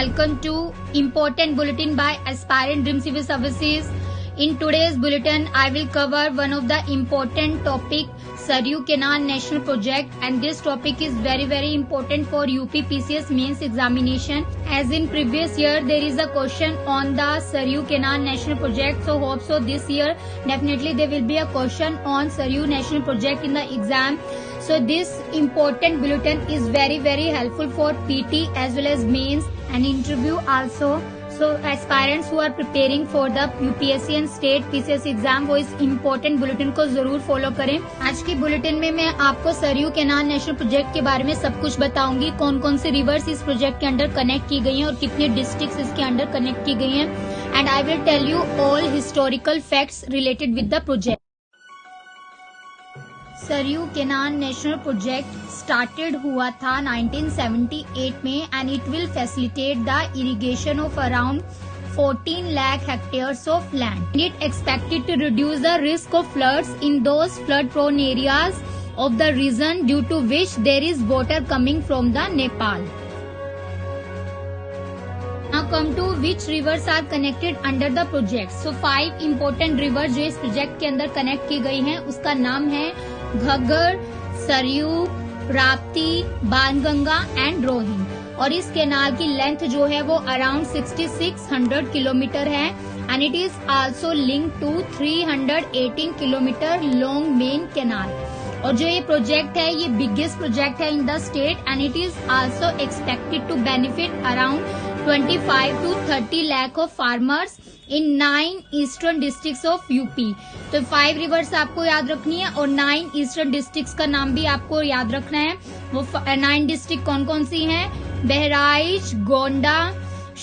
welcome to important bulletin by Aspirant Dream Civil Services. In today's bulletin, I will cover one of the important topic, Saryu Canal National Project, and this topic is very important for UP PCS mains examination. As in previous year, there is a question on the Saryu Canal National Project, so hope so this year definitely there will be a question on Saryu National Project in the exam. So this important bulletin is very helpful for PT as well as mains and interview also. So aspirants who are preparing for the UPSC and state PCS exam वो इस important bulletin को जरूर follow करें। आज की bulletin में मैं आपको सरयू कैनाल नेशनल प्रोजेक्ट के बारे में सब कुछ बताऊंगी, कौन कौन से रिवर्स इस प्रोजेक्ट के अंडर कनेक्ट की गई हैं और कितने डिस्ट्रिक्ट्स इसके अंडर कनेक्ट की गई हैं, and I will tell you all historical facts related with the project. Saryu canal national project started हुआ था 1978 में and it will facilitate the irrigation of around 14 lakh hectares of land. It expected to reduce the risk of floods in those flood-prone areas of the region due to which there is water coming from the Nepal. Now come to which rivers are connected under the project. So 5 important rivers जो इस project के अंदर connect की गई हैं उसका नाम है घग्गर, सरयू, राप्ती, बाणगंगा एंड रोहिन, और इस कैनाल की लेंथ जो है वो अराउंड 6600 किलोमीटर है and it is also link to 318 kilometre long main canal. और जो ये प्रोजेक्ट है ये बिगेस्ट प्रोजेक्ट है in the state and it is also expected to benefit around 25 to 30 lakh of farmers in 9 eastern districts of UP. तो 5 reverse आपको याद रखनी है और 9 ईस्टर्न डिस्ट्रिक्ट्स का नाम भी आपको याद रखना है। वो 9 डिस्ट्रिक्ट कौन कौन सी हैं? Bahraich, Gonda,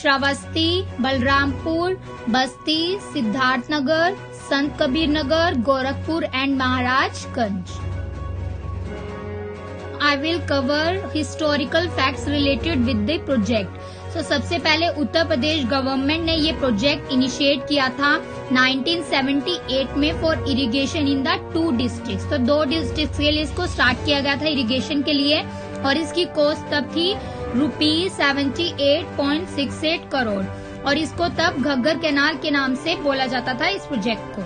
Shravasti, Balrampur, Basti, Siddharthnagar, Sant Kabir Nagar, Gorakhpur and Maharajganj. I will cover historical facts related with the project. So सबसे पहले उत्तर प्रदेश गवर्नमेंट ने ये प्रोजेक्ट इनिशिएट किया था 1978 में for irrigation in the 2 districts. तो 2 डिस्ट्रिक्ट के लिए इसको स्टार्ट किया गया था इरिगेशन के लिए और इसकी कॉस्ट तब थी ₹78.68 करोड़ और इसको तब घग्गर कैनाल के नाम से बोला जाता था इस प्रोजेक्ट को।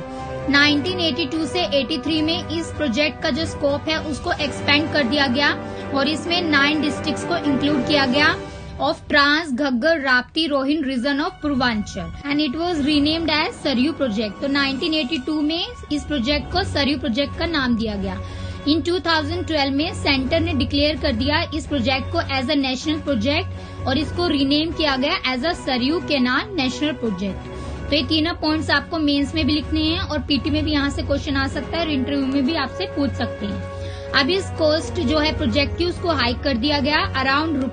1982 से 83 में इस प्रोजेक्ट का जो स्कोप है उसको एक्सपेंड कर दिया गया और इसमें 9 डिस्ट्रिक्ट्स को इंक्लूड किया गया of trans Ghaggar Rapti Rohin region of Purvanchal and it was renamed as Saryu project. तो 1982 में इस प्रोजेक्ट को सरयू प्रोजेक्ट का नाम दिया गया। इन 2012 में सेंटर ने डिक्लेयर कर दिया इस प्रोजेक्ट को एज अ नेशनल प्रोजेक्ट और इसको रीनेम किया गया as a Saryu canal national project. तो ये तीनों पॉइंट्स आपको मेंस में भी लिखने हैं और पीटी में भी यहाँ से क्वेश्चन आ सकता है और इंटरव्यू में भी आपसे पूछ सकते हैं। अब इस कॉस्ट जो है प्रोजेक्ट की उसको हाइक कर दिया गया around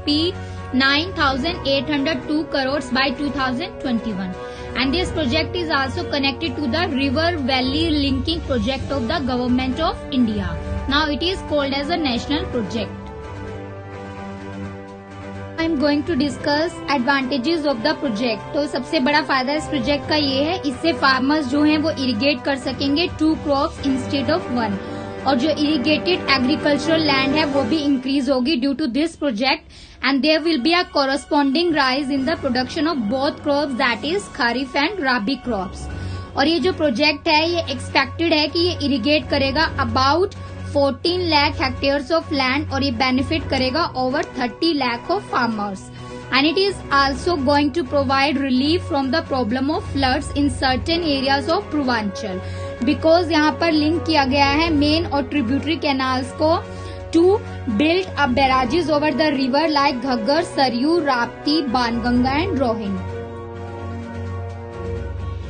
₹9,802 crore by 2021 and this project is also connected to the river valley linking project of the government of India. Now it is called as a national project. I am going to discuss advantages of the project. तो सबसे बड़ा फायदा इस project का ये है, इससे farmers जो हैं वो इरिगेट कर सकेंगे 2 crops इंस्टेड ऑफ 1 और जो इरिगेटेड एग्रीकल्चरल लैंड है वो भी इंक्रीज होगी due to this project and there will be a corresponding rise in the production of both crops that is kharif and rabi crops. और ये जो प्रोजेक्ट है ये एक्सपेक्टेड है कि ये इरिगेट करेगा about 14 lakh hectares of land और ये बेनिफिट करेगा over 30 lakh of farmers and it is also going to provide relief from the problem of floods in certain areas of Purvanchal because यहाँ पर link किया गया है main और tributary canals को to build up barrages over the river like Ghaggar, Saryu, Rapti, Banganga and Rohin.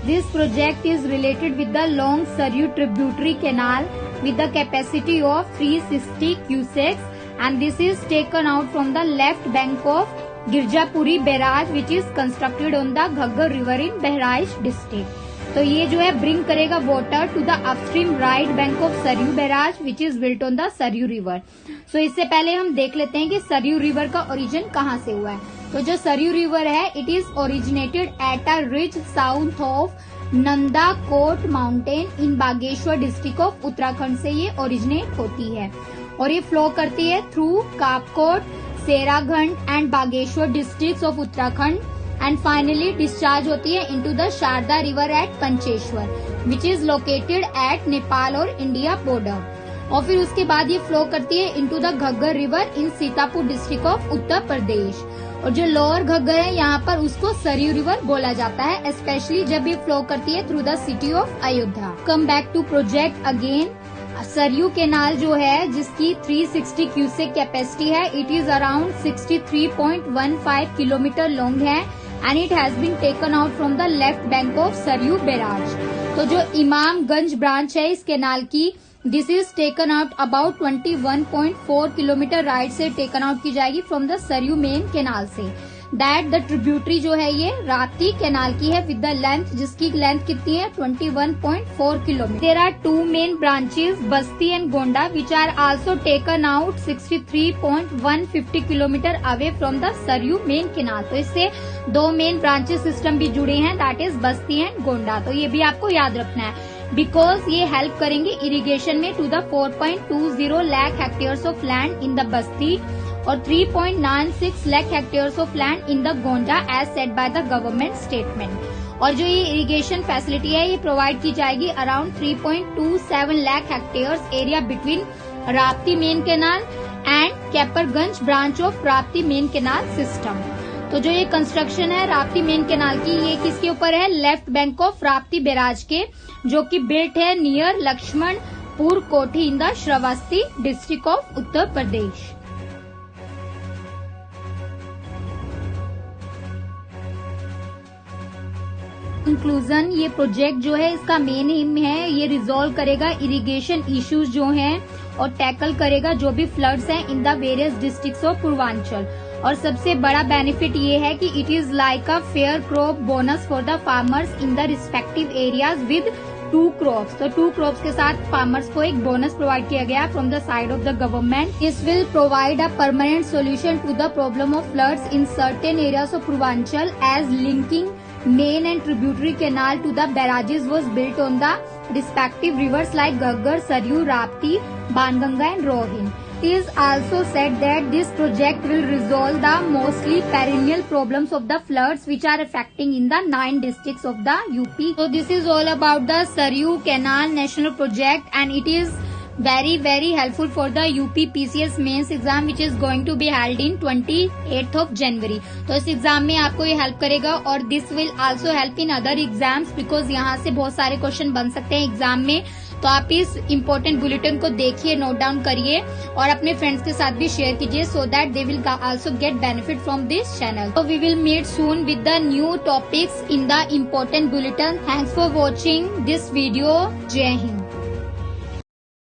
This project is related with the long Saryu tributary canal with the capacity of 360 cusecs and this is taken out from the left bank of Girjapuri barrage which is constructed on the Ghaggar river in Bahraich district. तो ये जो है bring करेगा water to the upstream right bank of Saryu barrage which is built on the Saryu river. So इससे पहले हम देख लेते हैं कि सरयू रिवर का ओरिजिन कहाँ से हुआ है। तो जो सरयू रिवर है it is originated at a ridge south of Nandakot mountain in Bageshwar district of Uttarakhand से ये ओरिजिनेट होती है और ये फ्लो करती है through Kapkot, Seraganj and Bageshwar districts of Uttarakhand and finally discharge होती है into the Sharda river at Pancheshwar which is located at Nepal और इंडिया बॉर्डर। और फिर उसके बाद ये फ्लो करती है into the Ghaggar river in Sitapur district of Uttar Pradesh. और जो लोअर घग्गर है यहाँ पर उसको सरयू रिवर बोला जाता है, स्पेशली जब ये फ्लो करती है through the city of Ayodhya. Come back to project again. Saryu canal जो है जिसकी 360 क्यूसेक कैपेसिटी है, it is around 63.15 kilometre long है and it has been taken out from the left bank of Saryu barrage. तो जो इमामगंज ब्रांच है इस केनाल की, this is taken out about 21.4 kilometre right से टेकन आउट की जाएगी from the Saryu main canal से। दैट द ट्रिब्यूटरी जो है ये राप्ती केनाल की है विद द लेंथ, जिसकी लेंथ कितनी है 21.4 kilometre. There are two main branches Basti and Gonda which are also taken out 63.150 kilometre away from the Saryu main canal. तो इससे दो मेन ब्रांचेस सिस्टम भी जुड़े हैं, that is Basti and Gonda. तो ये भी आपको याद रखना है बिकॉज ये हेल्प करेंगे इरिगेशन में to the 4.20 lakh hectares of land in the Basti और 3.96 lakh hectares of land in the Gonda as set by the government statement. और जो ये इरिगेशन फैसिलिटी है ये प्रोवाइड की जाएगी around 3.27 lakh hectares area between Rapti main canal and Kaparganj branch of Rapti main canal system. तो जो ये कंस्ट्रक्शन है राप्ती मेन केनाल की, ये किसके ऊपर है, left bank of Rapti barrage के, जो कि बिल्ट है नियर लक्ष्मणपुर कोठी in the Shravasti district of Uttar Pradesh. Conclusion, ये प्रोजेक्ट जो है इसका मेन एम है ये रिजॉल्व करेगा इरिगेशन इश्यूज जो हैं और टैकल करेगा जो भी फ्लड्स हैं in the various districts of Purvanchal. और सबसे बड़ा बेनिफिट ये है कि it is like a fair crop bonus for the farmers in the respective areas with 2 crops. तो 2 क्रॉप्स के साथ फार्मर्स को एक बोनस प्रोवाइड किया गया from the side of the government. This will provide a permanent solution to the problem of floods in certain areas of Purvanchal as linking main and tributary canal to the barrages was built on the respective rivers like Ghaggar, Saryu, Rapti, Banganga and Rohini. It is also said that this project will resolve the mostly perennial problems of the floods which are affecting in the 9 districts of the UP. So this is all about the Saryu Canal National Project and it is very helpful for the UP PCS mains exam which is going to be held in 28th of January. तो इस exam में आपको ये help करेगा और this will also help in other exams because यहाँ से बहुत सारे क्वेश्चन बन सकते हैं एग्जाम में। तो आप इस इम्पोर्टेंट बुलेटिन को देखिए, नोट डाउन करिए और अपने फ्रेंड्स के साथ भी शेयर कीजिए so that they will also get benefit from this channel. तो we will meet soon with the new topics in the important bulletin. Thanks for watching this video. Jai Hind.